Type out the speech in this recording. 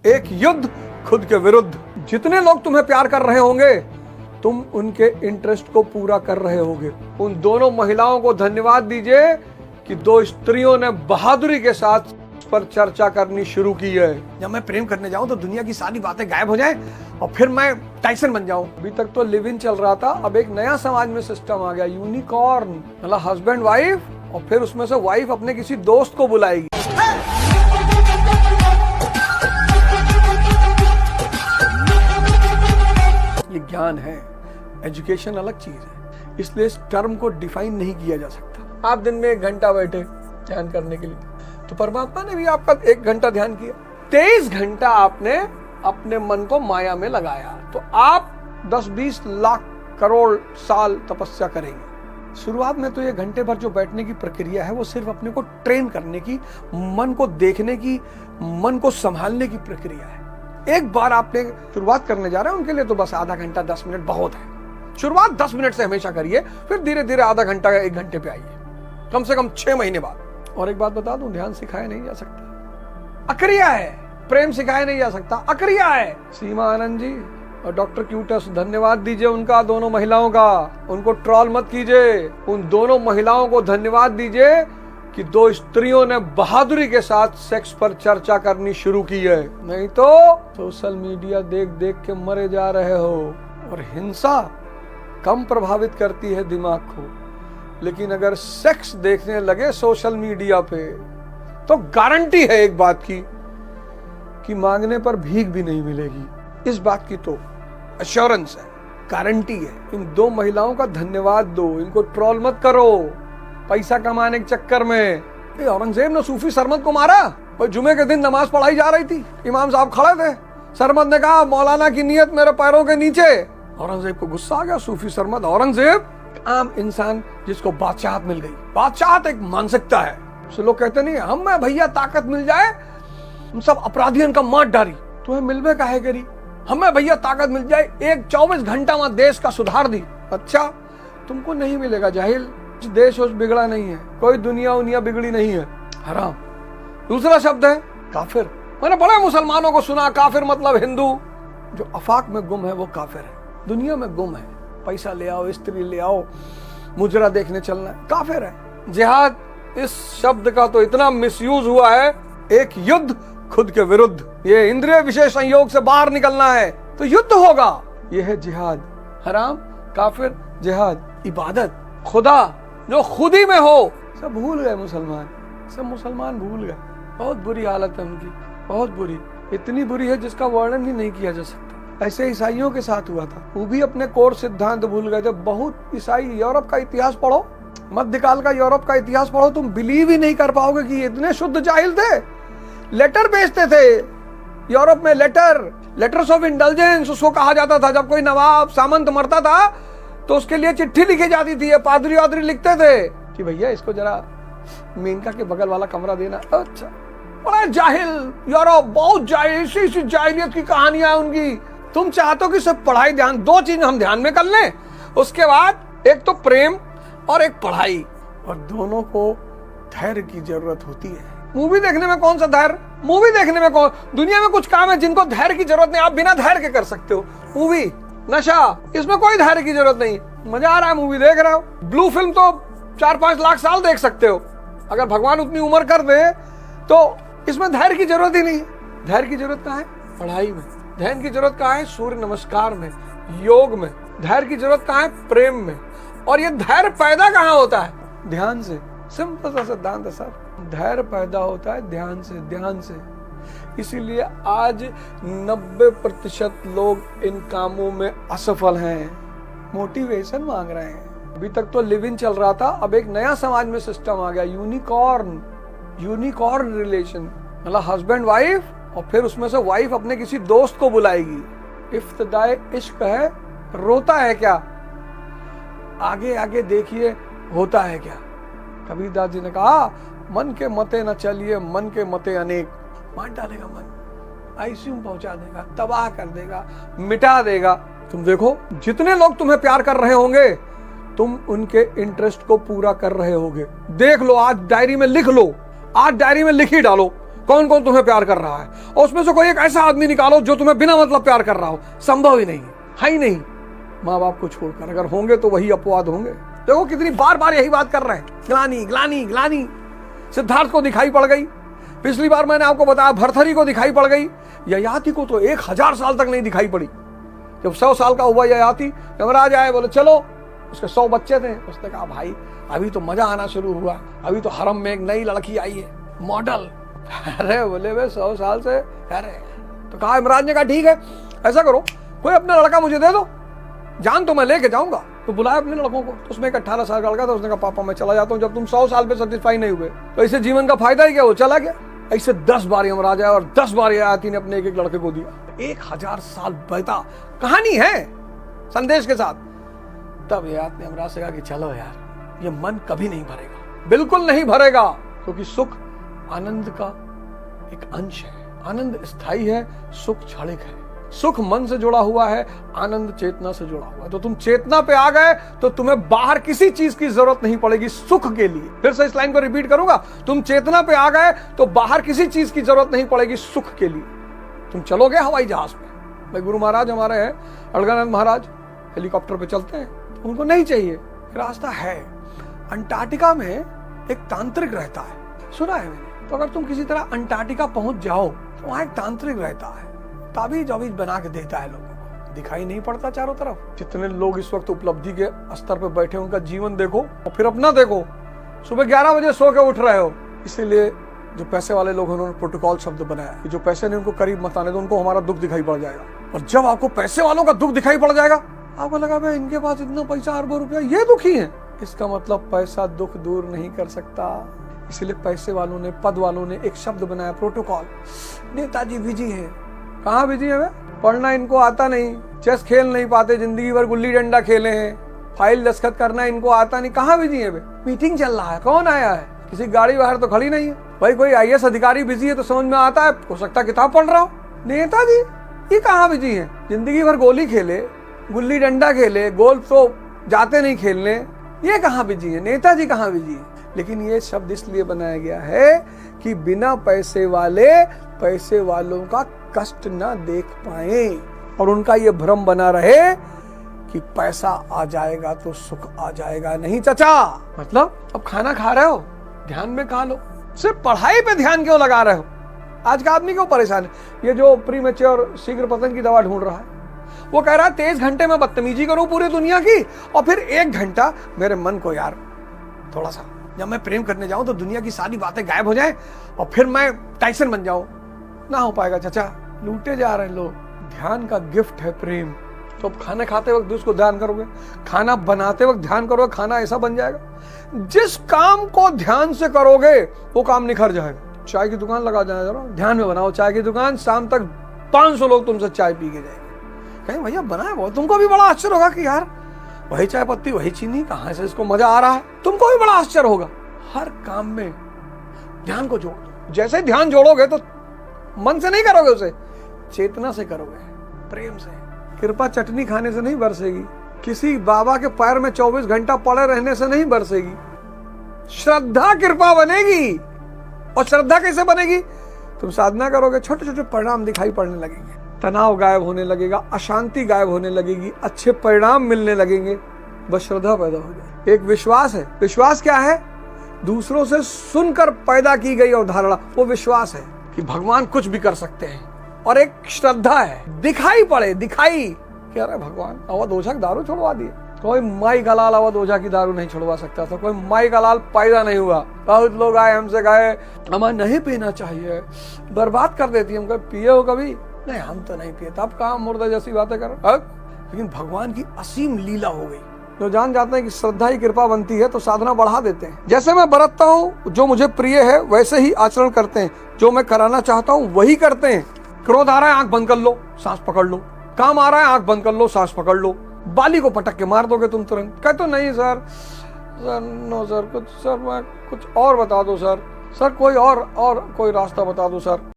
एक युद्ध खुद के विरुद्ध। जितने लोग तुम्हें प्यार कर रहे होंगे तुम उनके इंटरेस्ट को पूरा कर रहे होगे। उन दोनों महिलाओं को धन्यवाद दीजिए कि दो स्त्रियों ने बहादुरी के साथ इस पर चर्चा करनी शुरू की है। जब मैं प्रेम करने जाऊं तो दुनिया की सारी बातें गायब हो जाएं और फिर मैं टाइसन बन जाऊं। अभी तक तो लिव इन चल रहा था, अब एक नया समाज में सिस्टम आ गया, यूनिकॉर्न, मतलब हस्बैंड वाइफ, और फिर उसमें से वाइफ अपने किसी दोस्त को बुलाएगी। ये ज्ञान है, एजुकेशन अलग चीज है, इसलिए इस टर्म को डिफाइन नहीं किया जा सकता। आप दिन में 1 घंटा बैठे ध्यान करने के लिए, तो परमात्मा ने भी आपका 1 घंटा ध्यान किया। 23 घंटा आपने अपने मन को माया में लगाया, तो आप 10-20 लाख करोड़ साल तपस्या करेंगे। शुरुआत में तो ये घंटे भर जो बैठने की प्रक्रिया है वो सिर्फ अपने को ट्रेन करने की, मन को देखने की, मन को संभालने की प्रक्रिया है। एक बार आपने शुरुआत करने जा रहे हैं उनके लिए तो बस आधा घंटा 10 मिनट बहुत है। शुरुआत 10 मिनट से हमेशा करिए, फिर धीरे धीरे आधा घंटा 1 घंटे पे आइए, कम से कम 6 महीने बाद। और एक बात बता दूं, ध्यान सिखाया नहीं जा सकता, अक्रिया है। प्रेम सिखाया नहीं जा सकता, अक्रिया है। सीमा आनंद जी और डॉक्टर क्यूटस, धन्यवाद दीजिए उनका, दोनों महिलाओं का। उनको ट्रोल मत कीजिए, उन दोनों महिलाओं को धन्यवाद दीजिए कि दो स्त्रियों ने बहादुरी के साथ सेक्स पर चर्चा करनी शुरू की है। नहीं तो सोशल मीडिया देख देख के मरे जा रहे हो। और हिंसा कम प्रभावित करती है दिमाग को, लेकिन अगर सेक्स देखने लगे सोशल मीडिया पे तो गारंटी है एक बात की कि मांगने पर भीख भी नहीं मिलेगी। इस बात की तो एश्योरेंस है, गारंटी है। इन 2 महिलाओं का धन्यवाद दो, इनको ट्रोल मत करो पैसा कमाने के चक्कर में। औरंगजेब ने सूफी सरमद को मारा, और जुमे के दिन नमाज पढ़ाई जा रही थी, इमाम साहब खड़े थे, सरमद ने कहा मौलाना की नियत मेरे पैरों के नीचे। औरंगजेब को गुस्सा आ गया, सूफी सरमद औरंगजेब आम इंसान जिसको बादशाहत मिल गई। बादशाहत एक मानसिकता है, तो लोग कहते नहीं हमें भैया ताकत मिल जाए हम सब अपराधियों का मार डारी, तुम्हें मिलवे काहे करी, हमें भैया ताकत मिल जाए एक 24 घंटा में देश का सुधार दी। अच्छा, तुमको नहीं मिलेगा जाहिल, देश बिगड़ा नहीं है, कोई दुनिया बिगड़ी नहीं है, हराम। दूसरा शब्द है काफिर। मैंने बड़े मुसलमानों को सुना काफिर मतलब हिंदू। जो आफाक में गुम है वो काफिर है, दुनिया में गुम है। पैसा ले आओ, स्त्री ले आओ, मुजरा देखने चलना है, काफिर है। जिहाद, इस शब्द का तो इतना मिसयूज हुआ है, एक युद्ध खुद के विरुद्ध। ये इंद्रिय विशेष संयोग से बाहर निकलना है तो युद्ध होगा, यह है जिहाद। हराम, काफिर, जिहाद, इबादत, खुदा जो खुदी में हो। सब भूल गए मुसलमान, सब मुसलमान भूल गए। बहुत बुरी हालत है उनकी, बहुत बुरी, इतनी बुरी है जिसका वर्णन ही नहीं किया जा सकता। ऐसे ईसाइयों के साथ हुआ था, वो भी अपने कोर सिद्धांत भूल गए थे। बहुत ईसाई, यूरोप का इतिहास पढ़ो, मध्यकाल का यूरोप का इतिहास पढ़ो, तुम बिलीव ही नहीं कर पाओगे कि इतने शुद्ध जाहिल थे। लेटर भेजते थे यूरोप में, लेटर्स ऑफ इंडल्जेंस उसको कहा जाता था। जब कोई नवाब सामंत मरता था तो उसके लिए चिट्ठी लिखी जाती थी, पादरी वादरी लिखते थे कि भैया इसको जरा मेनका के बगल वाला कमरा देना। अच्छा, बड़ा जाहिल यूरोप, बहुत जाहिल, इसी जाहिलियत की कहानियां उनकी। तुम चाहते हो कि सब पढ़ाई ध्यान, 2 चीज हम ध्यान में कर लें, उसके बाद एक तो प्रेम और एक पढ़ाई, और दोनों को धैर्य की जरूरत होती है। मूवी देखने में कौन सा धैर्य, मूवी देखने में कौन, दुनिया में कुछ काम है जिनको धैर्य की जरूरत नहीं, आप बिना धैर्य के कर सकते हो। मूवी, नशा, इसमें कोई धैर्य की जरूरत नहीं, मजा आ रहा है, मूवी देख रहे हो। ब्लू फिल्म तो 4-5 लाख साल देख सकते हो, अगर भगवान उतनी उम्र कर दे तो इसमें धैर्य की जरूरत ही नहीं। धैर्य की जरूरत कहाँ है? पढ़ाई में। धैर्य की जरूरत कहाँ है? सूर्य नमस्कार में, योग में। धैर्य की जरूरत कहाँ है? प्रेम में। और ये धैर्य पैदा कहाँ होता है? ध्यान से। सिंपल सा सिद्धांत है सर, धैर्य पैदा होता है ध्यान से, ध्यान से। इसीलिए आज 90% लोग इन कामों में असफल हैं, मोटिवेशन मांग रहे हैं। अभी तक तो लिव इन चल रहा था, अब एक नया समाज में सिस्टम आ गया, यूनिकॉर्न रिलेशन, मतलब हस्बैंड वाइफ, और फिर उसमें से वाइफ अपने किसी दोस्त को बुलाएगी। इफ्तिदाए इश्क है, रोता है क्या? आगे आगे देखिए होता है क्या। कबीरदास जी ने कहा मन के मते न चलिए, मन के मते अनेक। मार डालेगा मन, आईसीयू में पहुंचा देगा, तबाह कर देगा, मिटा देगा। तुम देखो, जितने लोग तुम्हें प्यार कर रहे होंगे तुम उनके इंटरेस्ट को पूरा कर रहे होगे। देख लो, आज डायरी में लिख लो, आज डायरी में लिख ही डालो, कौन कौन तुम्हें प्यार कर रहा है, और उसमें से कोई एक ऐसा आदमी निकालो जो तुम्हें बिना मतलब प्यार कर रहा हो। संभव ही नहीं है ही नहीं। माँ बाप को छोड़कर अगर होंगे तो वही अपवाद होंगे। देखो कितनी बार बार यही बात कर रहे हैं, ग्लानी ग्लानी ग्लानी। सिद्धार्थ को दिखाई पड़ गई, पिछली बार मैंने आपको बताया भरथरी को दिखाई पड़ गई, ययाति को तो 1000 साल तक नहीं दिखाई पड़ी। जब 100 साल का हुआ ययाति, यमराज आए, बोले चलो, उसके 100 बच्चे थे। उसने कहा भाई अभी तो मजा आना शुरू हुआ, अभी तो हरम में एक नई लड़की आई है, मॉडल। अरे बोले वे 100 साल से, अरे तो कहा, यमराज ने कहा ठीक है ऐसा करो, कोई अपना लड़का मुझे दे दो, जान तो मैं लेके जाऊंगा। तो बुलाया अपने लड़कों को, तो उसमें एक 18 साल का लड़का था। उसने कहा पापा मैं चला जाता हूँ, जब तुम 100 साल पे सेटिस्फाई नहीं हुए तो इससे जीवन का फायदा ही क्या, वो चला गया। ऐसे 10 बार यमराज आया और 10 बार ययाति ने अपने एक एक लड़के को दिया। 1000 साल बहता कहानी है संदेश के साथ। तब ययाति ने यमराज से कहा कि चलो यार, ये मन कभी नहीं भरेगा, बिल्कुल नहीं भरेगा, क्योंकि सुख आनंद का एक अंश है, आनंद स्थायी है, सुख क्षणिक है। सुख मन से जुड़ा हुआ है, आनंद चेतना से जुड़ा हुआ है। तो तुम चेतना पे आ गए तो तुम्हें बाहर किसी चीज की जरूरत नहीं पड़ेगी सुख के लिए। फिर से इस लाइन को रिपीट करूंगा, तुम चेतना पे आ गए तो बाहर किसी चीज की जरूरत नहीं पड़ेगी सुख के लिए। तुम चलोगे हवाई जहाज पे, भाई गुरु महाराज हमारे हैं अलगानंद महाराज, हेलीकॉप्टर पे चलते हैं, तो उनको नहीं चाहिए, रास्ता है। अंटार्कटिका में एक तांत्रिक रहता है, सुना है मैंने। तो अगर तुम किसी तरह अंटार्कटिका पहुंच जाओ तो वहां एक तांत्रिक रहता है, ताबीज अवीज बना के देता है लोगों को, दिखाई नहीं पड़ता चारों तरफ। जितने लोग इस वक्त उपलब्धि के स्तर पर बैठे, उनका जीवन देखो और फिर अपना देखो। सुबह 11 बजे सो के उठ रहे हो। इसीलिए जो पैसे वाले लोग हैं उन्होंने प्रोटोकॉल शब्द बनाया कि जो पैसे ने उनको करीब मत आने दो, उनको हमारा दुख दिखाई पड़ जाएगा। और जब आपको पैसे वालों का दुख दिखाई पड़ जाएगा, आपको लगा भाई इनके पास इतना पैसा, अरबों रुपया, ये दुखी है, इसका मतलब पैसा दुख दूर नहीं कर सकता। इसीलिए पैसे वालों ने, पद वालों ने एक शब्द बनाया, प्रोटोकॉल। नेताजी बिजी है। कहाँ बिजी है वे? पढ़ना इनको आता नहीं, चेस खेल नहीं पाते, जिंदगी भर गुल्ली डंडा खेले हैं, फाइल दस्तखत करना इनको आता नहीं, कहाँ बिजी है वे? मीटिंग चल रहा है, कौन आया है? किसी गाड़ी बाहर तो खड़ी नहीं है। भाई कोई IAS अधिकारी बिजी है तो समझ में आता है, हो सकता है किताब पढ़ रहा हो। नेताजी ये कहाँ बिजी है? जिंदगी भर गोली खेले, गुल्ली डंडा खेले, गोल्फ तो जाते नहीं खेलने, ये कहाँ बिजी है? नेताजी कहाँ बिजी है? लेकिन ये शब्द इसलिए बनाया गया है कि बिना पैसे वाले पैसे वालों का कष्ट ना देख पाए और उनका ये भ्रम बना रहे कि पैसा आ जाएगा तो सुख आ जाएगा। नहीं चाचा, मतलब अब खाना खा रहे हो, ध्यान में खा लो, सिर्फ पढ़ाई पे ध्यान क्यों लगा रहे हो? आज का आदमी क्यों परेशान है? ये जो प्रीमेच्योर शीघ्र पतन की दवा ढूंढ रहा है, वो कह रहा है 23 घंटे में बदतमीजी करूं पूरी दुनिया की और फिर 1 घंटा मेरे मन को यार थोड़ा सा, जब मैं प्रेम करने जाऊं तो दुनिया की सारी बातें गायब हो जाएं और फिर मैं टाइसन बन जाऊं। ना हो पाएगा चाचा, लूटे जा रहे हैं लोग। ध्यान का गिफ्ट है प्रेम। तो अब खाना खाते वक्त भी उसको ध्यान करोगे, खाना बनाते वक्त ध्यान करोगे, खाना ऐसा बन जाएगा। जिस काम को ध्यान से करोगे वो काम निखर जाएगा। चाय की दुकान लगा जाए, जरा ध्यान में बनाओ चाय की दुकान, शाम तक 500 लोग तुमसे चाय पी के जाएंगे। कहीं भैया बनाया वो, तुमको भी बड़ा आश्चर्य होगा कि यार वही चाय पत्ती, वही चीनी, कहां से इसको मजा आ रहा है। तुमको भी बड़ा आश्चर्य होगा। हर काम में ध्यान को जोड़ दो। जैसे ध्यान जोड़ोगे तो मन से नहीं करोगे, उसे चेतना से करोगे, प्रेम से। कृपा चटनी खाने से नहीं बरसेगी, किसी बाबा के पैर में 24 घंटा पड़े रहने से नहीं बरसेगी। श्रद्धा कृपा बनेगी। और श्रद्धा कैसे बनेगी? तुम साधना करोगे, छोटे छोटे परिणाम दिखाई पड़ने लगेंगे, तनाव गायब होने लगेगा, अशांति गायब होने लगेगी, अच्छे परिणाम मिलने लगेंगे। बस श्रद्धा पैदा हो जाए। एक विश्वास है। विश्वास क्या है? दूसरों से सुनकर पैदा की गई अवधारणा, वो विश्वास है कि भगवान कुछ भी कर सकते हैं। और एक श्रद्धा है, दिखाई पड़े, दिखाई कि अरे भगवान अवध ओझा दारू छुड़वा दिए। कोई माई का लाल अवध ओझा की दारू नहीं छुड़वा सकता था, कोई माई का लाल पैदा नहीं हुआ। बहुत लोग आए हमसे कहे हमें नहीं पीना चाहिए, बर्बाद कर देती है। हम कहे पिए हो कभी? नहीं हम तो नहीं पिए। तब कहाँ मुर्दा जैसी बातें करो। लेकिन भगवान की असीम लीला हो गई। जो जान जाते हैं कि श्रद्धा ही कृपा बनती है तो साधना बढ़ा देते हैं। जैसे मैं बरतता हूँ, जो मुझे प्रिय है वैसे ही आचरण करते हैं, जो मैं कराना चाहता हूँ वही करते हैं। क्रोध आ रहा है, आंख बंद कर लो, सांस पकड़ लो। काम आ रहा है, आंख बंद कर लो, सांस पकड़ लो। बाली को पटक के मार दोगे तुम तुरंत। कहते तो नहीं सर, नो सर, कुछ सर मैं कुछ और बता दो सर, कोई और कोई रास्ता बता दो सर।